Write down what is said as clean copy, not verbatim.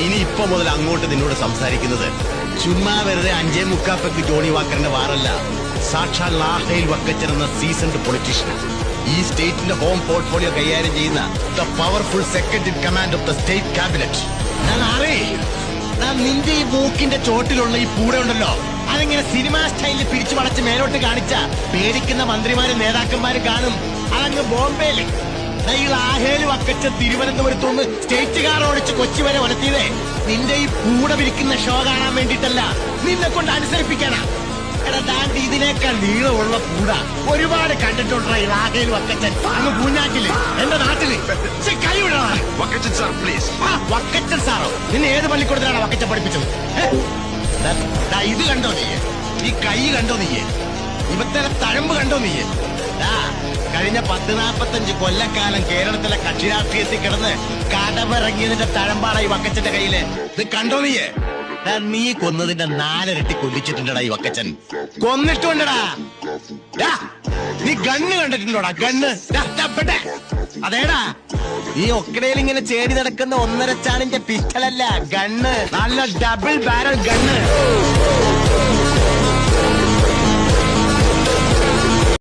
ഇനി ഇപ്പൊ മുതൽ അങ്ങോട്ട് നിന്നോട് സംസാരിക്കുന്നത് ചുമ്മാ വെറുതെ 5.25 ജോണി വാക്കറിന്റെ വാറല്ല. സാക്ഷാൽ ലാഹയിൽ വക്കച്ചൻ എന്ന സീസൺഡ് പൊളിറ്റീഷ്യൻ, ഈ സ്റ്റേറ്റിന്റെ ഹോം പോർട്ട്ഫോളിയോ കൈകാര്യം ചെയ്യുന്ന the powerful second in command of the state cabinet. നിന്റെ ഈ മൂക്കിന്റെ ചോട്ടിലുള്ള ഈ പൂട ഉണ്ടല്ലോ, അതിങ്ങനെ സിനിമാ സ്റ്റൈലിൽ പിടിച്ചു വളച്ച് മേലോട്ട് കാണിച്ച പേടിക്കുന്ന മന്ത്രിമാരും നേതാക്കന്മാരും കാണും. അതങ്ങ് ബോംബെയില് ഈ ലാഹേല് വക്കച്ച തിരുവനന്തപുരത്തുനിന്ന് സ്റ്റേറ്റ് കാർ ഓടിച്ച് കൊച്ചി വരെ വളർത്തിയതേ നിന്റെ ഈ പൂട വിരിക്കുന്ന ഷോ കാണാൻ വേണ്ടിട്ടല്ല, നിന്നെ കൊണ്ട് അനുസരിപ്പിക്കാനാ. എടാ ദാണ്ട് ഇതിനേക്കാൾ നീളമുള്ള പൂട ഒരുപാട് കണ്ടിട്ടുണ്ടോ ഈ ലാഹേൽ വക്കച്ചൻ അങ്ങ് പൂഞ്ഞാക്കില് എന്റെ നാട്ടില്. കൈ വിടണ വക്കച്ചൻ സാർ പ്ലീസ്. വക്കച്ചൻ സാറോ? നിന്നെ ഏത് പള്ളിക്കൂടത്തിലാണ് വക്കച്ചൻ പഠിപ്പിച്ചത്? ഇത് കണ്ടോ നീയെ? ഈ കൈ കണ്ടോ നീയെ? ഇവത്തെ തഴമ്പ് കണ്ടോ നീയെ? കഴിഞ്ഞ 40-45 കൊല്ലക്കാലം കേരളത്തിലെ കക്ഷി രാഷ്ട്രീയത്തിൽ കിടന്ന് കടമിറങ്ങിയതിന്റെ തഴമ്പാടാ ഈ വക്കച്ചന്റെ കയ്യില്. ഇത് കണ്ടോ നീയെ? നീ കൊന്നതിന്റെ 4 ഇരട്ടി കൊല്ലിച്ചിട്ടുണ്ടടാ ഈ വക്കച്ചൻ. കൊന്നിട്ടുണ്ടടാ. നീ ഗണ്ണ് കണ്ടിട്ടുണ്ടോടാ? ഗണ്ണ് അതേടാ, ഈ ഒക്കടയിൽ ഇങ്ങനെ ചേടി നടക്കുന്ന 1.5 ചാണിന്റെ പിസ്റ്റലല്ല, ഗണ്ണ്. നല്ല ഡബിൾ ബാരൽ ഗണ്ണ്.